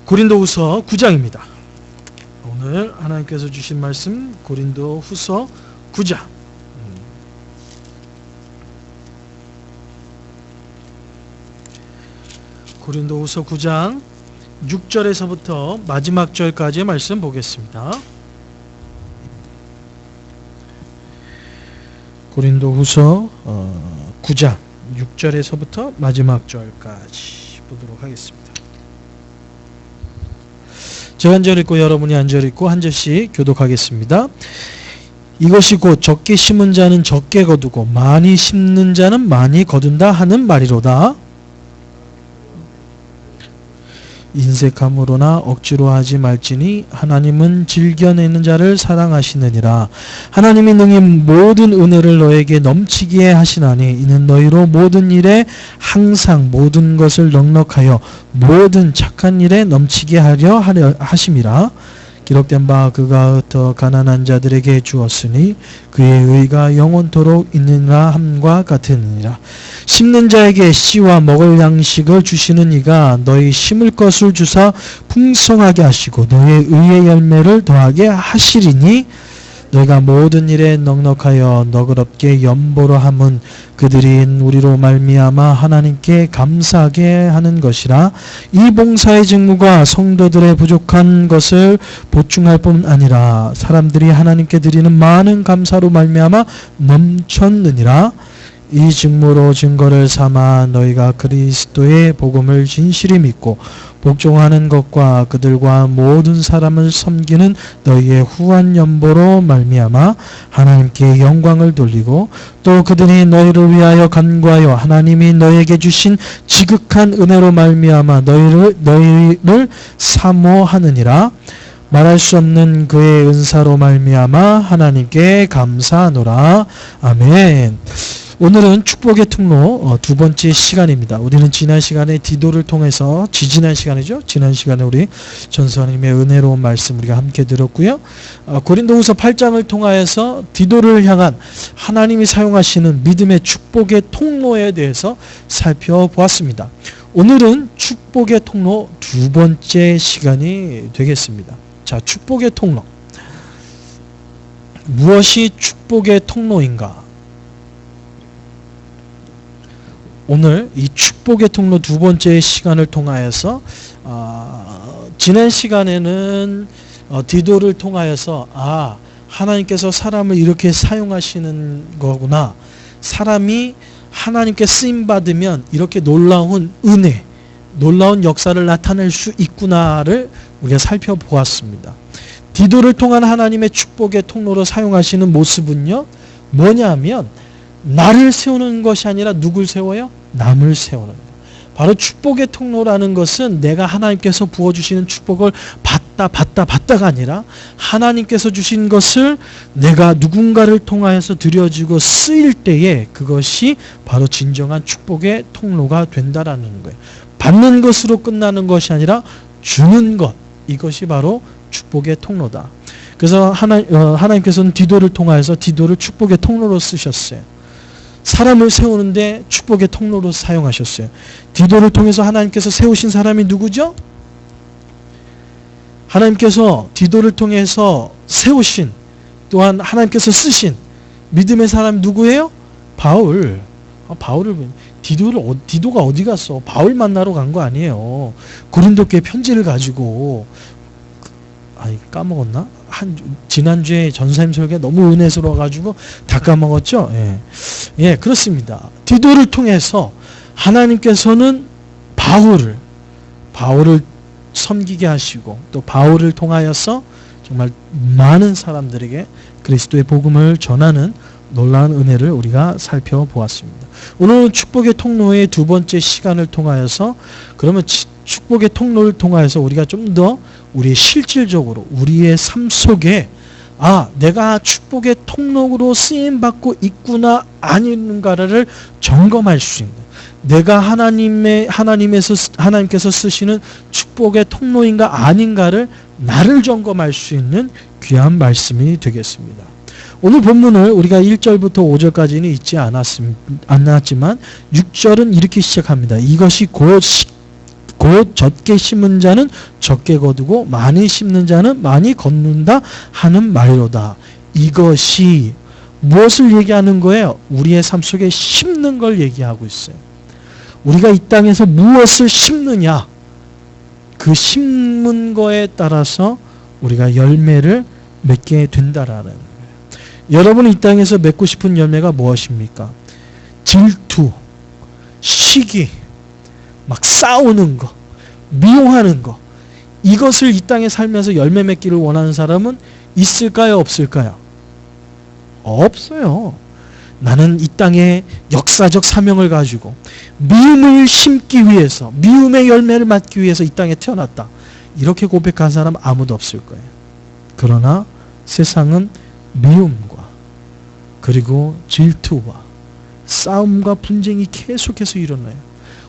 고린도후서 9장입니다. 오늘 하나님께서 주신 말씀 고린도후서 9장. 고린도후서 9장 6절에서부터 마지막 절까지의 말씀 보겠습니다. 고린도후서 9장 6절에서부터 마지막 절까지 보도록 하겠습니다. 제가 한 절 읽고 여러분이 한 절 읽고 한 절씩 교독하겠습니다. 이것이 곧 적게 심은 자는 적게 거두고 많이 심는 자는 많이 거둔다 하는 말이로다. 인색함으로나 억지로 하지 말지니 하나님은 즐겨내는 자를 사랑하시느니라. 하나님이 능히 모든 은혜를 너에게 넘치게 하시나니 이는 너희로 모든 일에 항상 모든 것을 넉넉하여 모든 착한 일에 넘치게 하려 하심이라. 기록된 바 그가 더 가난한 자들에게 주었으니 그의 의가 영원토록 있느니라 함과 같으니라. 심는 자에게 씨와 먹을 양식을 주시는 이가 너희 심을 것을 주사 풍성하게 하시고 너희의 의의 열매를 더하게 하시리니 너희가 모든 일에 넉넉하여 너그럽게 염보로 함은 그들이 우리로 말미암아 하나님께 감사하게 하는 것이라. 이 봉사의 직무가 성도들의 부족한 것을 보충할 뿐 아니라 사람들이 하나님께 드리는 많은 감사로 말미암아 넘쳤느니라. 이 직무로 증거를 삼아 너희가 그리스도의 복음을 진실히 믿고 복종하는 것과 그들과 모든 사람을 섬기는 너희의 후한 연보로 말미암아 하나님께 영광을 돌리고 또 그들이 너희를 위하여 간구하여 하나님이 너희에게 주신 지극한 은혜로 말미암아 너희를 사모하느니라. 말할 수 없는 그의 은사로 말미암아 하나님께 감사하노라. 아멘. 오늘은 축복의 통로 두 번째 시간입니다. 우리는 지난 시간에 디도를 통해서 지난 시간에 우리 전수하님의 은혜로운 말씀 우리가 함께 들었고요. 고린도후서 8장을 통하여서 디도를 향한 하나님이 사용하시는 믿음의 축복의 통로에 대해서 살펴보았습니다. 오늘은 축복의 통로 두 번째 시간이 되겠습니다. 자, 축복의 통로. 무엇이 축복의 통로인가? 오늘 이 축복의 통로 두 번째 시간을 통하여서 지난 시간에는 디도를 통하여서 하나님께서 사람을 이렇게 사용하시는 거구나. 사람이 하나님께 쓰임받으면 이렇게 놀라운 은혜, 놀라운 역사를 나타낼 수 있구나를 우리가 살펴보았습니다. 디도를 통한 하나님의 축복의 통로로 사용하시는 모습은요, 뭐냐면 나를 세우는 것이 아니라 누굴 세워요? 남을 세우는 것. 바로 축복의 통로라는 것은 내가 하나님께서 부어주시는 축복을 받다가 아니라 하나님께서 주신 것을 내가 누군가를 통하여서 드려지고 쓰일 때에 그것이 바로 진정한 축복의 통로가 된다라는 거예요. 받는 것으로 끝나는 것이 아니라 주는 것. 이것이 바로 축복의 통로다. 그래서 하나님께서는 디도를 통하여서 디도를 축복의 통로로 쓰셨어요. 사람을 세우는데 축복의 통로로 사용하셨어요. 디도를 통해서 하나님께서 세우신 사람이 누구죠? 하나님께서 디도를 통해서 세우신 또한 하나님께서 쓰신 믿음의 사람이 누구예요? 바울. 바울을 디도가 어디 갔어? 바울 만나러 간 거 아니에요. 고린도 교회 편지를 가지고 까먹었나? 지난주에 전사님 설교가 너무 은혜스러워가지고 다 까먹었죠? 예, 그렇습니다. 디도를 통해서 하나님께서는 바울을 섬기게 하시고 또 바울을 통하여서 정말 많은 사람들에게 그리스도의 복음을 전하는 놀라운 은혜를 우리가 살펴보았습니다. 오늘은 축복의 통로의 두 번째 시간을 통하여서 그러면 축복의 통로를 통하여서 우리가 좀 더 우리 실질적으로 우리의 삶 속에 내가 축복의 통로로 쓰임받고 있구나 아닌가를 점검할 수 있는 내가 하나님께서 쓰시는 축복의 통로인가 아닌가를 나를 점검할 수 있는 귀한 말씀이 되겠습니다. 오늘 본문을 우리가 1절부터 5절까지는 읽지 않았지만 6절은 이렇게 시작합니다. 이것이 곧 곧 적게 심은 자는 적게 거두고 많이 심는 자는 많이 거둔다 하는 말이로다. 이것이 무엇을 얘기하는 거예요? 우리의 삶 속에 심는 걸 얘기하고 있어요. 우리가 이 땅에서 무엇을 심느냐, 그 심는 거에 따라서 우리가 열매를 맺게 된다라는 거예요. 여러분이 이 땅에서 맺고 싶은 열매가 무엇입니까? 질투, 시기, 막 싸우는 거, 미워하는 거, 이것을 이 땅에 살면서 열매 맺기를 원하는 사람은 있을까요? 없을까요? 없어요. 나는 이 땅에 역사적 사명을 가지고 미움을 심기 위해서, 미움의 열매를 맡기 위해서 이 땅에 태어났다. 이렇게 고백한 사람 아무도 없을 거예요. 그러나 세상은 미움과 그리고 질투와 싸움과 분쟁이 계속해서 일어나요.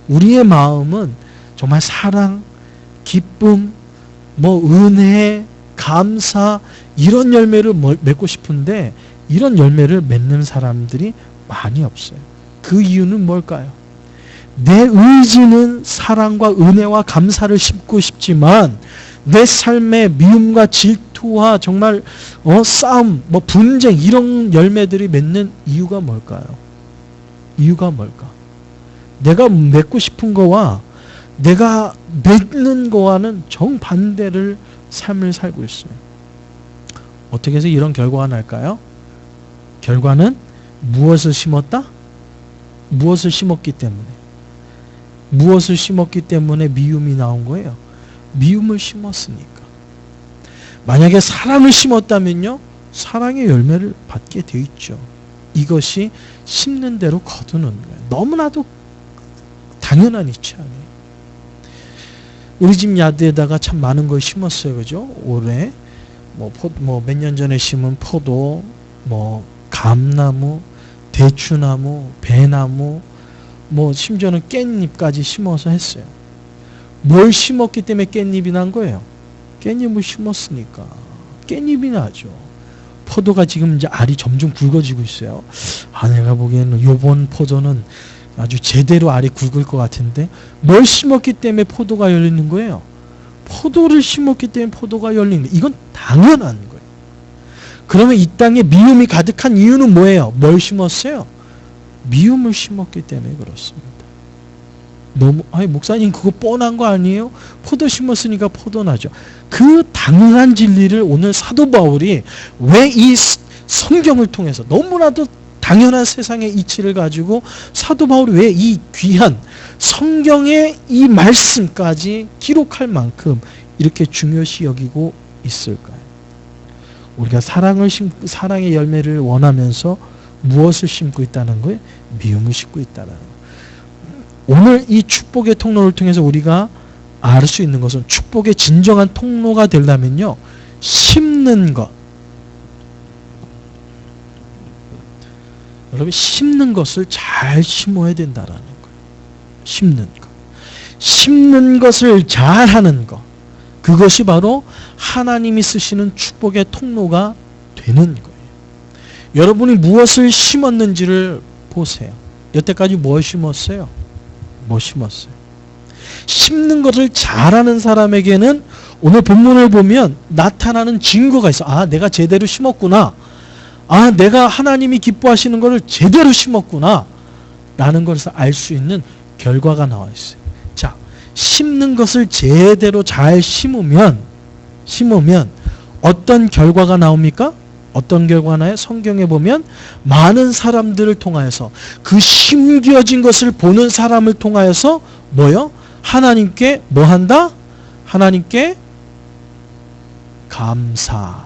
우리의 마음은 정말 사랑, 기쁨, 은혜, 감사 이런 열매를 맺고 싶은데 이런 열매를 맺는 사람들이 많이 없어요. 그 이유는 뭘까요? 내 의지는 사랑과 은혜와 감사를 심고 싶지만 내 삶에 미움과 질투와 정말 싸움, 분쟁 이런 열매들이 맺는 이유가 뭘까요? 이유가 뭘까? 내가 맺고 싶은 거와 내가 맺는 거와는 정반대를 삶을 살고 있어요. 어떻게 해서 이런 결과가 날까요? 결과는 무엇을 심었다? 무엇을 심었기 때문에. 무엇을 심었기 때문에 미움이 나온 거예요. 미움을 심었으니까. 만약에 사랑을 심었다면요, 사랑의 열매를 받게 돼 있죠. 이것이 심는 대로 거두는 거예요. 너무나도 당연한 이치 아니에요. 우리 집 야드에다가 참 많은 걸 심었어요. 그죠? 올해 몇 년 전에 심은 포도, 감나무, 대추나무, 배나무, 심지어는 깻잎까지 심어서 했어요. 뭘 심었기 때문에 깻잎이 난 거예요? 깻잎을 심었으니까 깻잎이 나죠. 포도가 지금 이제 알이 점점 굵어지고 있어요. 내가 보기에는 요번 포도는 아주 제대로 알이 굵을 것 같은데 뭘 심었기 때문에 포도가 열리는 거예요? 포도를 심었기 때문에 포도가 열리는 거예요. 이건 당연한 거예요. 그러면 이 땅에 미움이 가득한 이유는 뭐예요? 뭘 심었어요? 미움을 심었기 때문에 그렇습니다. 목사님 그거 뻔한 거 아니에요? 포도 심었으니까 포도 나죠. 그 당연한 진리를 오늘 사도 바울이 왜 이 성경을 통해서 너무나도 당연한 세상의 이치를 가지고 사도 바울이 왜 이 귀한 성경의 이 말씀까지 기록할 만큼 이렇게 중요시 여기고 있을까요? 우리가 사랑의 열매를 원하면서 무엇을 심고 있다는 거예요? 미움을 심고 있다는 거예요. 오늘 이 축복의 통로를 통해서 우리가 알 수 있는 것은 축복의 진정한 통로가 되려면요, 심는 것. 여러분, 심는 것을 잘 심어야 된다라는 거예요. 심는 것. 심는 것을 잘 하는 것. 그것이 바로 하나님이 쓰시는 축복의 통로가 되는 거예요. 여러분이 무엇을 심었는지를 보세요. 여태까지 뭘 심었어요? 뭐 심었어요? 심는 것을 잘하는 사람에게는 오늘 본문을 보면 나타나는 증거가 있어. 내가 제대로 심었구나. 내가 하나님이 기뻐하시는 것을 제대로 심었구나. 라는 것을 알 수 있는 결과가 나와 있어요. 자, 심는 것을 제대로 잘 심으면 어떤 결과가 나옵니까? 어떤 결과가 나요? 성경에 보면 많은 사람들을 통하여서 그 심겨진 것을 보는 사람을 통하여서 뭐요? 하나님께 뭐 한다? 하나님께 감사.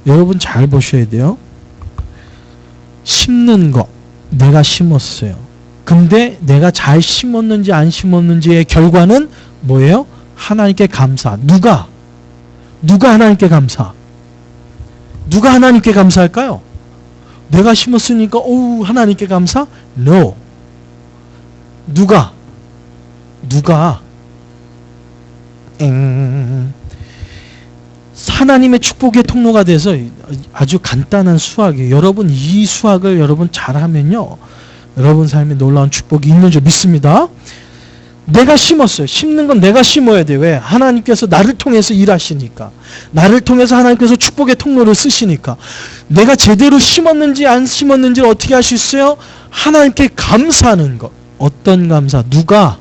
여러분 잘 보셔야 돼요. 심는 거 내가 심었어요. 근데 내가 잘 심었는지 안 심었는지의 결과는 뭐예요? 하나님께 감사. 누가 하나님께 감사? 누가 하나님께 감사할까요? 내가 심었으니까 하나님께 감사? No. 누가? 하나님의 축복의 통로가 돼서 아주 간단한 수학이에요. 여러분 이 수학을 여러분 잘하면요, 여러분 삶에 놀라운 축복이 있는 줄 믿습니다. 내가 심었어요. 심는 건 내가 심어야 돼요. 왜? 하나님께서 나를 통해서 일하시니까. 나를 통해서 하나님께서 축복의 통로를 쓰시니까. 내가 제대로 심었는지 안 심었는지를 어떻게 할 수 있어요? 하나님께 감사하는 것. 어떤 감사? 누가?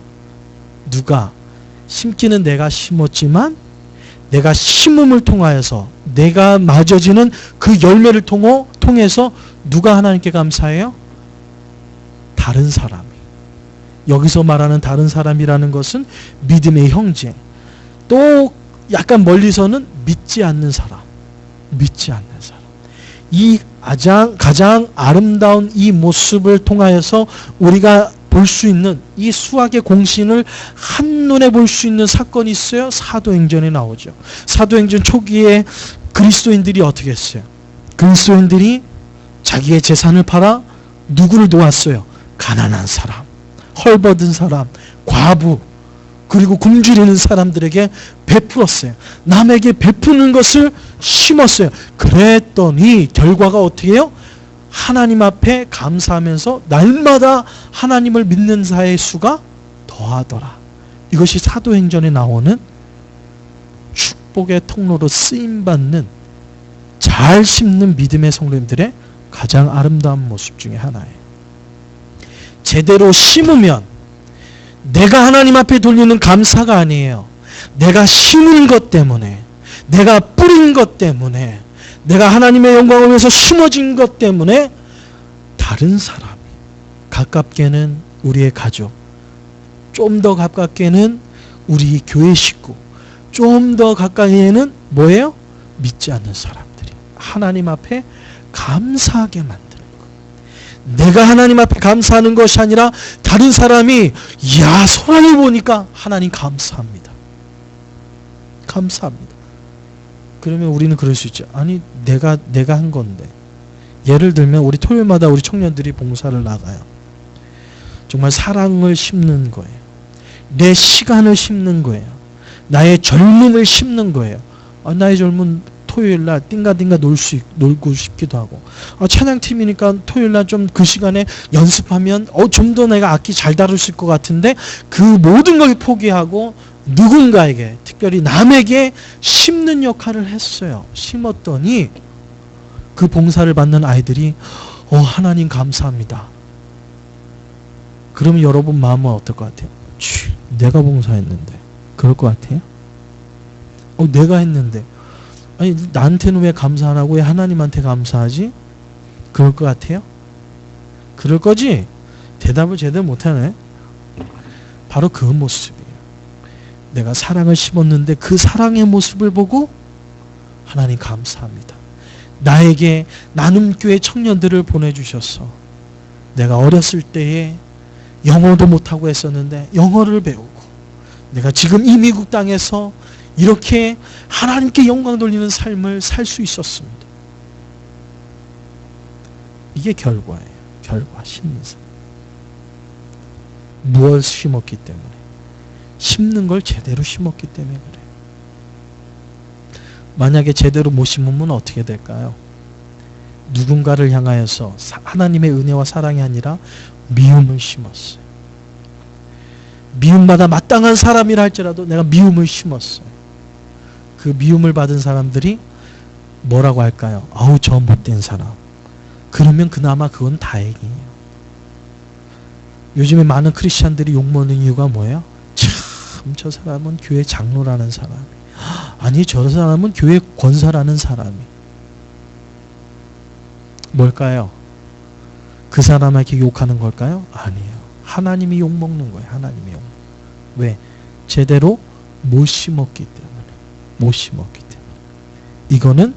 심기는 내가 심었지만 내가 심음을 통하여서 내가 맺어지는 그 열매를 통해서 누가 하나님께 감사해요? 다른 사람이. 여기서 말하는 다른 사람이라는 것은 믿음의 형제. 또 약간 멀리서는 믿지 않는 사람. 이 가장 아름다운 이 모습을 통하여서 우리가 볼 수 있는 이 수학의 공신을 한눈에 볼 수 있는 사건이 있어요. 사도행전에 나오죠. 사도행전 초기에 그리스도인들이 어떻게 했어요? 그리스도인들이 자기의 재산을 팔아 누구를 도왔어요? 가난한 사람, 헐벗은 사람, 과부, 그리고 굶주리는 사람들에게 베풀었어요. 남에게 베푸는 것을 심었어요. 그랬더니 결과가 어떻게 해요? 하나님 앞에 감사하면서 날마다 하나님을 믿는 자의 수가 더하더라. 이것이 사도행전에 나오는 축복의 통로로 쓰임받는 잘 심는 믿음의 성도님들의 가장 아름다운 모습 중에 하나예요. 제대로 심으면 내가 하나님 앞에 돌리는 감사가 아니에요. 내가 심은 것 때문에, 내가 뿌린 것 때문에, 내가 하나님의 영광을 위해서 심어진 것 때문에 다른 사람, 가깝게는 우리의 가족, 좀 더 가깝게는 우리 교회 식구, 좀 더 가까이에는 뭐예요? 믿지 않는 사람들이 하나님 앞에 감사하게 만드는 것. 내가 하나님 앞에 감사하는 것이 아니라 다른 사람이 야 소란을 보니까 하나님 감사합니다. 그러면 우리는 그럴 수 있죠. 아니 내가 한 건데. 예를 들면 우리 토요일마다 우리 청년들이 봉사를 나가요. 정말 사랑을 심는 거예요. 내 시간을 심는 거예요. 나의 젊음을 심는 거예요. 나의 젊은 토요일날 띵가띵가 놀고 싶기도 하고, 찬양팀이니까 토요일날 좀 그 시간에 연습하면 좀 더 내가 악기 잘 다룰 수 있을 것 같은데 그 모든 걸 포기하고 누군가에게, 특별히 남에게 심는 역할을 했어요. 심었더니 그 봉사를 받는 아이들이 하나님 감사합니다. 그러면 여러분 마음은 어떨 것 같아요? 내가 봉사했는데. 그럴 것 같아요? 내가 했는데. 아니 나한테는 왜 감사 안 하고 왜 하나님한테 감사하지? 그럴 것 같아요? 그럴 거지? 대답을 제대로 못하네. 바로 그 모습이에요. 내가 사랑을 심었는데 그 사랑의 모습을 보고 하나님 감사합니다. 나에게 나눔교회 청년들을 보내주셔서 내가 어렸을 때에 영어도 못하고 했었는데 영어를 배우고, 내가 지금 이 미국 땅에서 이렇게 하나님께 영광 돌리는 삶을 살 수 있었습니다. 이게 결과예요. 결과, 심는 삶. 무엇을 심었기 때문에? 심는 걸 제대로 심었기 때문에 그래요. 만약에 제대로 못 심으면 어떻게 될까요? 누군가를 향하여서 하나님의 은혜와 사랑이 아니라 미움을 심었어요. 미움받아 마땅한 사람이라 할지라도 내가 미움을 심었어요. 그 미움을 받은 사람들이 뭐라고 할까요? 아우 저 못된 사람. 그러면 그나마 그건 다행이에요. 요즘에 많은 크리스찬들이 욕먹는 이유가 뭐예요? 참 저 사람은 교회 장로라는 사람이, 아니 저 사람은 교회 권사라는 사람이. 뭘까요? 그 사람에게 욕하는 걸까요? 아니에요. 하나님이 욕먹는 거예요. 하나님이 욕. 왜? 제대로 못 심었기 때문에. 이거는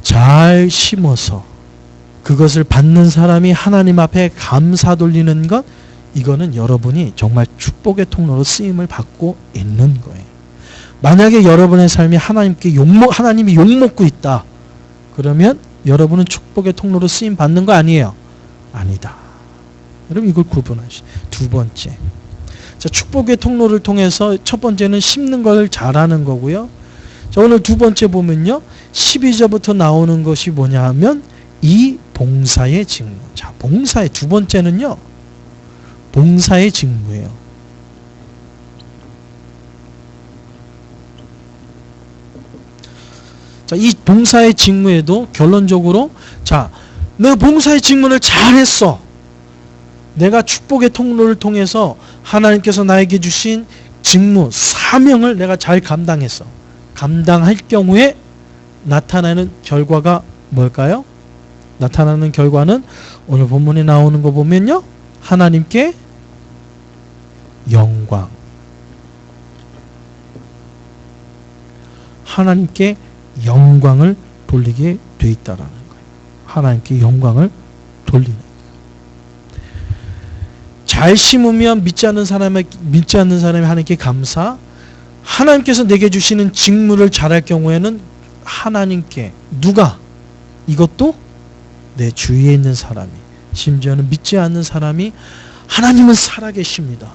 잘 심어서 그것을 받는 사람이 하나님 앞에 감사 돌리는 것, 이거는 여러분이 정말 축복의 통로로 쓰임을 받고 있는 거예요. 만약에 여러분의 삶이 하나님이 욕먹고 있다. 그러면 여러분은 축복의 통로로 쓰임 받는 거 아니에요? 아니다. 여러분 이걸 구분하시죠. 두 번째. 자, 축복의 통로를 통해서 첫 번째는 심는 걸 잘하는 거고요. 자, 오늘 두 번째 보면요. 12절부터 나오는 것이 뭐냐 하면 이 봉사의 직무. 자, 봉사의 두 번째는요. 봉사의 직무예요. 자, 이 봉사의 직무에도 결론적으로 자, 너 봉사의 직무를 잘했어. 내가 축복의 통로를 통해서 하나님께서 나에게 주신 직무, 사명을 내가 잘 감당했어. 감당할 경우에 나타나는 결과가 뭘까요? 나타나는 결과는 오늘 본문에 나오는 거 보면요. 하나님께 영광. 하나님께 영광을 돌리게 돼 있다라는 거예요. 하나님께 영광을 돌리는. 잘 심으면 믿지 않는 사람이 하나님께 감사. 하나님께서 내게 주시는 직무를 잘할 경우에는 하나님께 누가? 이것도 내 주위에 있는 사람이, 심지어는 믿지 않는 사람이 하나님은 살아계십니다.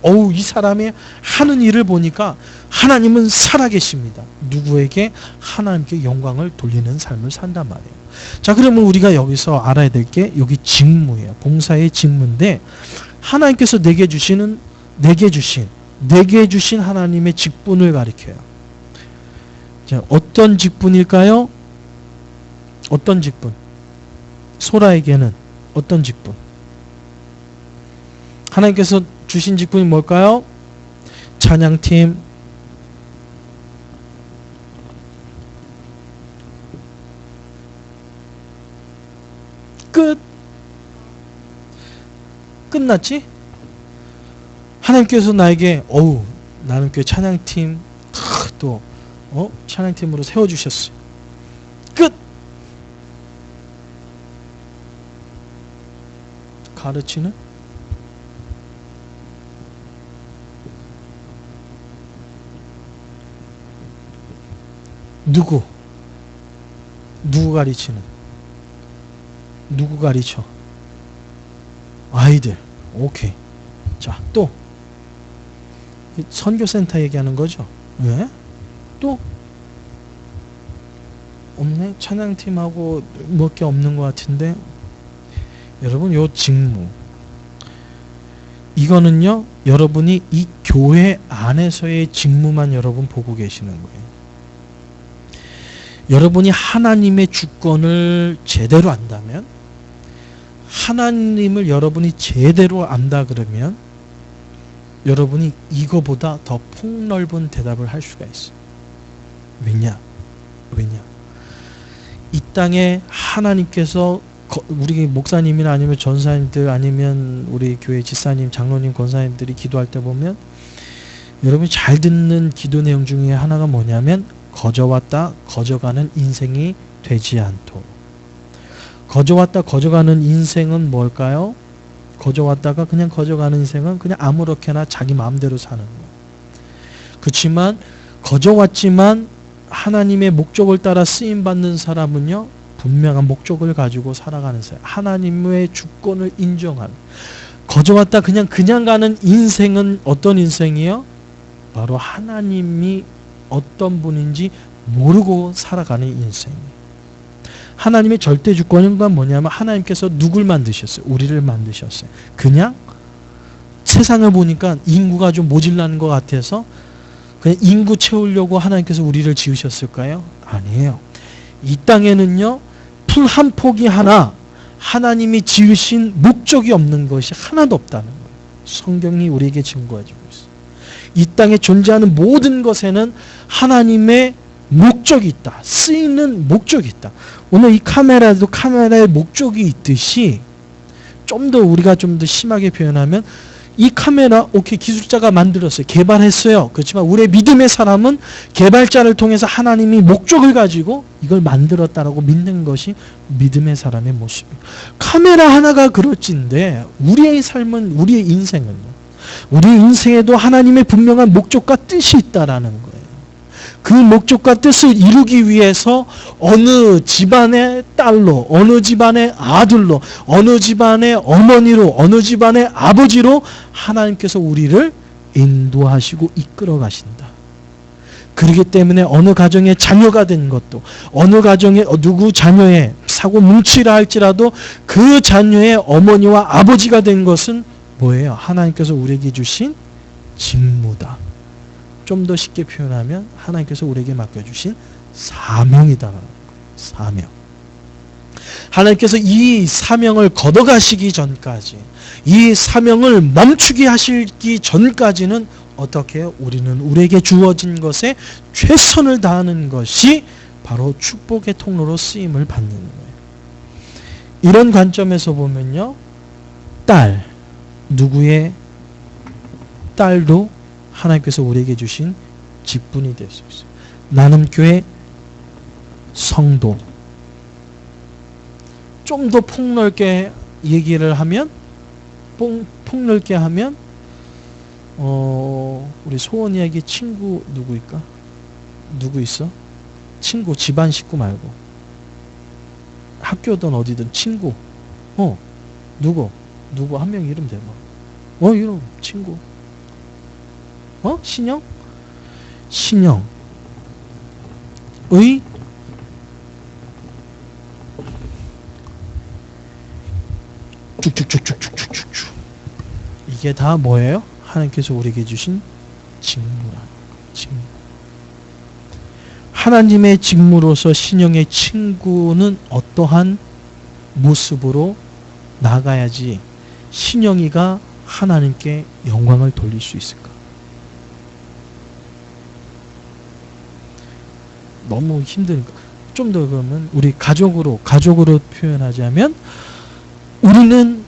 어우, 이 사람이 하는 일을 보니까 하나님은 살아계십니다. 누구에게? 하나님께 영광을 돌리는 삶을 산단 말이에요. 자, 그러면 우리가 여기서 알아야 될 게 여기 직무예요. 봉사의 직무인데 하나님께서 내게 주신 하나님의 직분을 가리켜요. 자, 어떤 직분일까요? 어떤 직분? 소라에게는 어떤 직분? 하나님께서 주신 직분이 뭘까요? 찬양팀, 끝. 끝났지? 하나님께서 나에게 나는 교회 찬양팀 또 찬양팀으로 세워주셨어요. 끝. 가르치는 누구 가르치는? 누구 가르쳐? 아이들. 오케이. 자, 또 선교센터 얘기하는 거죠. 왜? 또 없네. 찬양팀하고 몇 개 없는 것 같은데. 여러분, 요 직무 이거는요, 여러분이 이 교회 안에서의 직무만 여러분 보고 계시는 거예요. 여러분이 하나님의 주권을 제대로 안다면, 하나님을 여러분이 제대로 안다 그러면 여러분이 이거보다 더 폭넓은 대답을 할 수가 있어요. 왜냐? 이 땅에 하나님께서 우리 목사님이나 아니면 전사님들 아니면 우리 교회 지사님, 장로님, 권사님들이 기도할 때 보면 여러분이 잘 듣는 기도 내용 중에 하나가 뭐냐면 거저왔다 거저가는 인생이 되지 않도록. 거저왔다 거저가는 인생은 뭘까요? 거저왔다가 그냥 거저가는 인생은 그냥 아무렇게나 자기 마음대로 사는 거예요. 그렇지만 거저왔지만 하나님의 목적을 따라 쓰임받는 사람은요, 분명한 목적을 가지고 살아가는 사람, 하나님의 주권을 인정하는. 거저왔다 그냥 가는 인생은 어떤 인생이에요? 바로 하나님이 어떤 분인지 모르고 살아가는 인생이에요. 하나님의 절대 주권은 뭐냐면 하나님께서 누굴 만드셨어요? 우리를 만드셨어요. 그냥 세상을 보니까 인구가 좀 모질라는 것 같아서 그냥 인구 채우려고 하나님께서 우리를 지으셨을까요? 아니에요. 이 땅에는요, 풀 한 포기 하나 하나님이 지으신 목적이 없는 것이 하나도 없다는 거예요. 성경이 우리에게 증거해주고 있어요. 이 땅에 존재하는 모든 것에는 하나님의 목적이 있다. 쓰이는 목적이 있다. 오늘 이 카메라도 카메라의 목적이 있듯이 우리가 좀 더 심하게 표현하면 이 카메라, 오케이, 기술자가 만들었어요. 개발했어요. 그렇지만 우리의 믿음의 사람은 개발자를 통해서 하나님이 목적을 가지고 이걸 만들었다라고 믿는 것이 믿음의 사람의 모습이에요. 카메라 하나가 그렇지인데 우리의 삶은, 우리의 인생은요, 우리의 인생에도 하나님의 분명한 목적과 뜻이 있다라는 거예요. 그 목적과 뜻을 이루기 위해서 어느 집안의 딸로, 어느 집안의 아들로, 어느 집안의 어머니로, 어느 집안의 아버지로 하나님께서 우리를 인도하시고 이끌어 가신다. 그렇기 때문에 어느 가정에 자녀가 된 것도, 어느 가정에 누구 자녀의 사고 뭉치라 할지라도 그 자녀의 어머니와 아버지가 된 것은 뭐예요? 하나님께서 우리에게 주신 직무다. 좀 더 쉽게 표현하면 하나님께서 우리에게 맡겨주신 사명이다라는 거예요. 사명. 하나님께서 이 사명을 걷어가시기 전까지, 이 사명을 멈추게 하시기 전까지는 어떻게 해요? 우리는 우리에게 주어진 것에 최선을 다하는 것이 바로 축복의 통로로 쓰임을 받는 거예요. 이런 관점에서 보면요, 딸, 누구의 딸도 하나님께서 우리에게 주신 직분이 될 수 있어요. 나는 교회 성도. 좀 더 폭넓게 얘기를 하면, 폭넓게 하면, 우리 소원이에게 친구 누구일까? 누구 있어? 친구, 집안 식구 말고. 학교든 어디든 친구. 누구 한 명 이름 대봐. 이름, 친구. 신영? 신영의 쭉쭉쭉쭉쭉쭉쭉. 이게 다 뭐예요? 하나님께서 우리에게 주신 직무라는 직무. 하나님의 직무로서 신영의 친구는 어떠한 모습으로 나가야지 신영이가 하나님께 영광을 돌릴 수 있을까? 너무 힘드니까. 좀 더 그러면 우리 가족으로 표현하자면, 우리는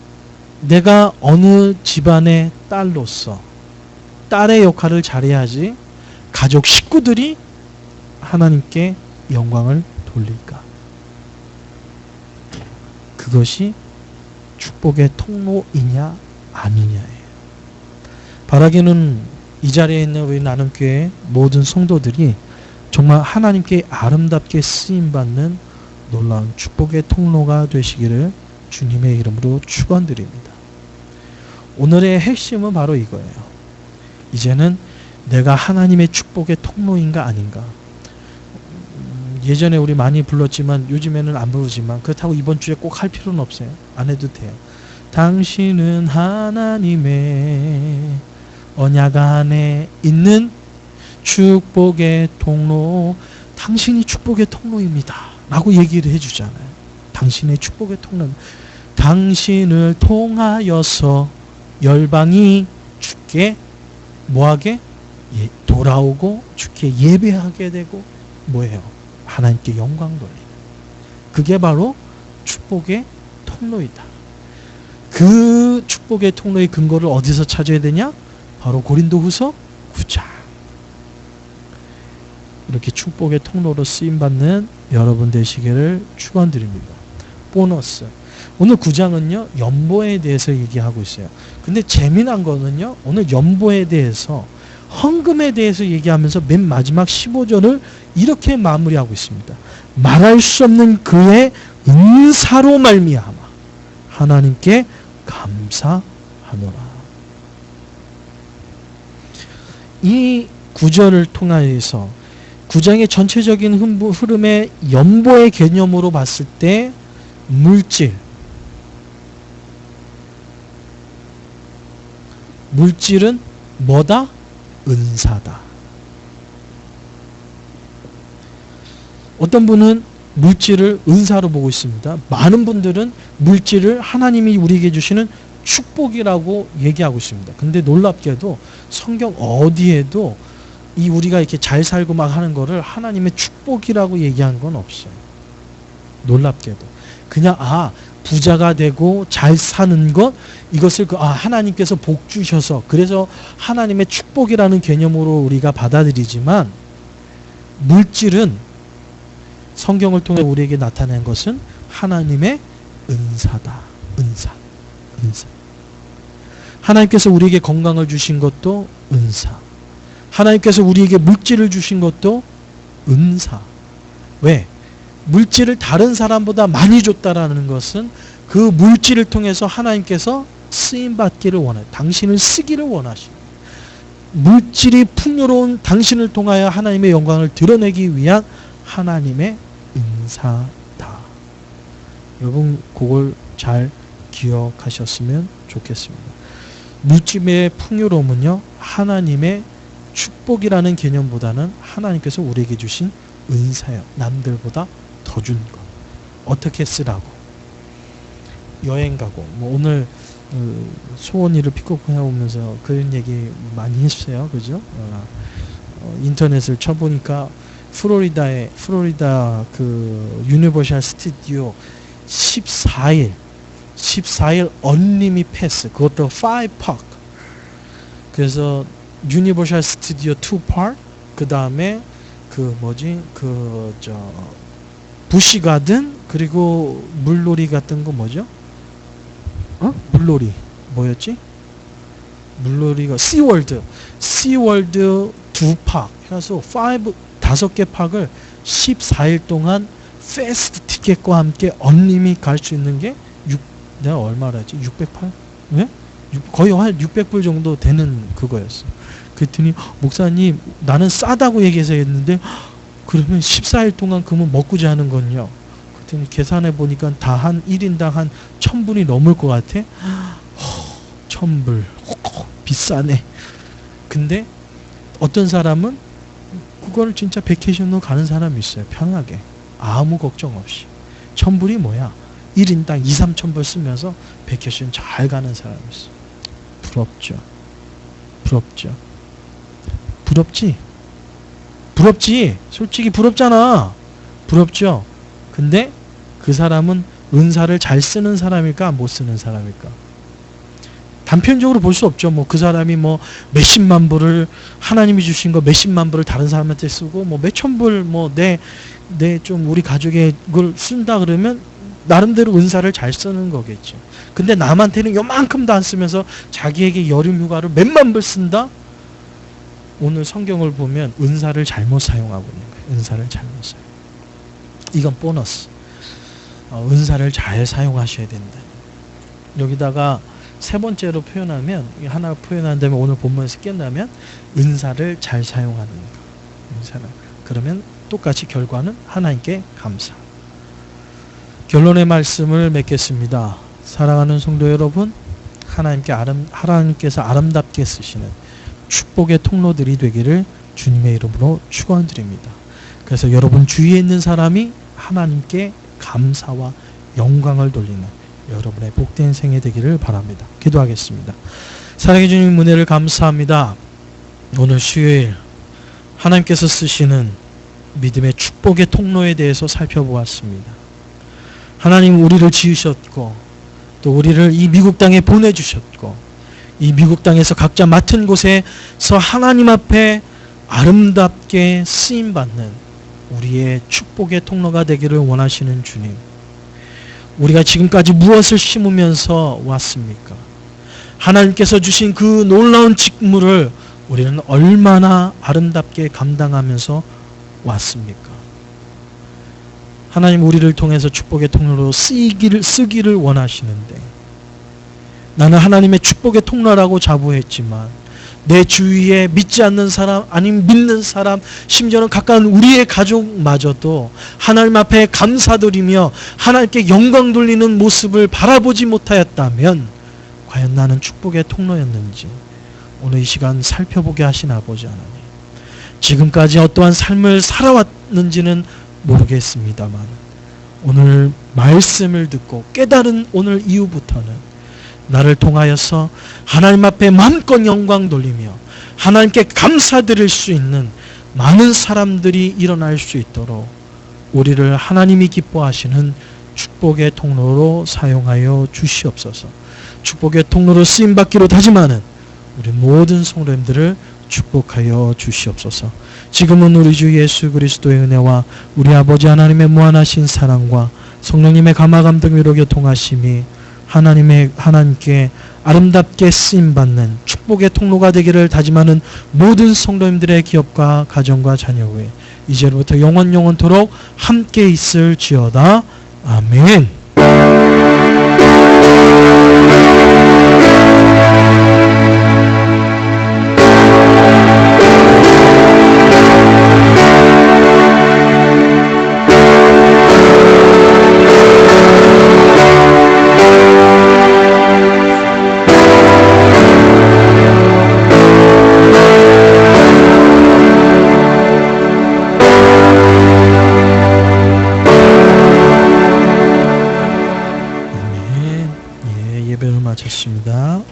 내가 어느 집안의 딸로서 딸의 역할을 잘해야지 가족 식구들이 하나님께 영광을 돌릴까? 그것이 축복의 통로이냐 아니냐예요. 바라기는 이 자리에 있는 우리 나눔교회 모든 성도들이 정말 하나님께 아름답게 쓰임받는 놀라운 축복의 통로가 되시기를 주님의 이름으로 축원드립니다. 오늘의 핵심은 바로 이거예요. 이제는 내가 하나님의 축복의 통로인가 아닌가. 예전에 우리 많이 불렀지만 요즘에는 안 부르지만, 그렇다고 이번 주에 꼭 할 필요는 없어요. 안 해도 돼요. 당신은 하나님의 언약 안에 있는 축복의 통로, 당신이 축복의 통로입니다 라고 얘기를 해주잖아요. 당신의 축복의 통로, 당신을 통하여서 열방이 주께 뭐하게? 돌아오고 주께 예배하게 되고 뭐예요? 하나님께 영광 돌리는. 그게 바로 축복의 통로이다. 그 축복의 통로의 근거를 어디서 찾아야 되냐? 바로 고린도후서 9장. 이렇게 축복의 통로로 쓰임받는 여러분 되시기를 축원드립니다. 보너스. 오늘 9장은요, 연보에 대해서 얘기하고 있어요. 근데 재미난 거는요, 오늘 연보에 대해서, 헌금에 대해서 얘기하면서 맨 마지막 15절을 이렇게 마무리하고 있습니다. 말할 수 없는 그의 은사로 말미암아 하나님께 감사하노라. 이 구절을 통하여서 9장의 전체적인 흐름의 연보의 개념으로 봤을 때 물질은 뭐다? 은사다. 어떤 분은 물질을 은사로 보고 있습니다. 많은 분들은 물질을 하나님이 우리에게 주시는 축복이라고 얘기하고 있습니다. 근데 놀랍게도 성경 어디에도 이 우리가 이렇게 잘 살고 막 하는 거를 하나님의 축복이라고 얘기한 건 없어요. 놀랍게도. 그냥 부자가 되고 잘 사는 것, 이것을 하나님께서 복 주셔서, 그래서 하나님의 축복이라는 개념으로 우리가 받아들이지만, 물질은 성경을 통해 우리에게 나타낸 것은 하나님의 은사다. 은사. 하나님께서 우리에게 건강을 주신 것도 은사. 하나님께서 우리에게 물질을 주신 것도 은사. 왜? 물질을 다른 사람보다 많이 줬다라는 것은 그 물질을 통해서 하나님께서 쓰임받기를 원해요. 당신을 쓰기를 원하십니다. 물질이 풍요로운 당신을 통하여 하나님의 영광을 드러내기 위한 하나님의 은사다. 여러분 그걸 잘 기억하셨으면 좋겠습니다. 물질의 풍요로움은요, 하나님의 축복이라는 개념보다는 하나님께서 우리에게 주신 은사예요. 남들보다 더 준 것. 어떻게 쓰라고. 여행 가고, 뭐 오늘 소원이를 픽업해 오면서 그런 얘기 많이 했어요. 그죠? 인터넷을 쳐보니까 플로리다 그 유니버셜 스튜디오 14일 언리밋 패스, 그것도 5파크. 그래서 유니버셜 스튜디오 2파크, 그 다음에 부시가든, 그리고 물놀이 같은 거 뭐죠? 물놀이 뭐였지? 물놀이가 시월드 2파크 해서 5개 팍을 14일 동안 패스트 티켓과 함께 언리밋 갈 수 있는 게 내가 얼마라 했지? 608? 네? 거의 한 600불 정도 되는 그거였어. 그랬더니 목사님 나는 싸다고 얘기해서 했는데 그러면 14일 동안 그러면 먹고 자는 건요? 그랬더니 계산해 보니까 다 한 1인당 한 1000불이 넘을 것 같아. 1000불 비싸네. 근데 어떤 사람은 그거를 진짜 베케이션으로 가는 사람이 있어요. 편하게 아무 걱정 없이. 1000불이 뭐야? 1인당 2, 3천불 쓰면서 베케이션 잘 가는 사람이 있어. 부럽죠. 부럽지. 솔직히 부럽잖아. 부럽죠. 근데 그 사람은 은사를 잘 쓰는 사람일까, 못 쓰는 사람일까? 단편적으로 볼 수 없죠. 뭐 그 사람이 뭐 몇십만 불을, 하나님이 주신 거 몇십만 불을 다른 사람한테 쓰고 뭐 몇천 불 뭐 내 좀 우리 가족의 걸 쓴다 그러면 나름대로 은사를 잘 쓰는 거겠죠. 근데 남한테는 요만큼도 안 쓰면서 자기에게 여름 휴가를 몇만 불 쓴다? 오늘 성경을 보면 은사를 잘못 사용하고 있는 거예요. 은사를 잘못 사용. 이건 보너스. 은사를 잘 사용하셔야 된다. 여기다가 세 번째로 표현하면, 하나 표현한다면 오늘 본문에서 깬다면 은사를 잘 사용하는 거. 은사를. 그러면 똑같이 결과는 하나님께 감사. 결론의 말씀을 맺겠습니다. 사랑하는 성도 여러분, 하나님께서 아름답게 쓰시는 축복의 통로들이 되기를 주님의 이름으로 축원드립니다. 그래서 여러분 주위에 있는 사람이 하나님께 감사와 영광을 돌리는 여러분의 복된 생애 되기를 바랍니다. 기도하겠습니다. 사랑해 주님 은혜를 감사합니다. 오늘 수요일 하나님께서 쓰시는 믿음의 축복의 통로에 대해서 살펴보았습니다. 하나님 우리를 지으셨고 또 우리를 이 미국 땅에 보내주셨고 이 미국 땅에서 각자 맡은 곳에서 하나님 앞에 아름답게 쓰임받는 우리의 축복의 통로가 되기를 원하시는 주님, 우리가 지금까지 무엇을 심으면서 왔습니까? 하나님께서 주신 그 놀라운 직무를 우리는 얼마나 아름답게 감당하면서 왔습니까? 하나님 우리를 통해서 축복의 통로로 쓰기를 원하시는데, 나는 하나님의 축복의 통로라고 자부했지만 내 주위에 믿지 않는 사람, 아니면 믿는 사람, 심지어는 가까운 우리의 가족마저도 하나님 앞에 감사드리며 하나님께 영광 돌리는 모습을 바라보지 못하였다면 과연 나는 축복의 통로였는지 오늘 이 시간 살펴보게 하신 아버지 하나님, 지금까지 어떠한 삶을 살아왔는지는 모르겠습니다만 오늘 말씀을 듣고 깨달은 오늘 이후부터는 나를 통하여서 하나님 앞에 마음껏 영광 돌리며 하나님께 감사드릴 수 있는 많은 사람들이 일어날 수 있도록 우리를 하나님이 기뻐하시는 축복의 통로로 사용하여 주시옵소서. 축복의 통로로 쓰임받기로 다짐하는 우리 모든 성도님들을 축복하여 주시옵소서. 지금은 우리 주 예수 그리스도의 은혜와 우리 아버지 하나님의 무한하신 사랑과 성령님의 감화감동 위로 교통하심이 하나님께 아름답게 쓰임받는 축복의 통로가 되기를 다짐하는 모든 성도님들의 기업과 가정과 자녀의 이제로부터 영원토록 함께 있을지어다. 아멘. 예배를 마쳤습니다.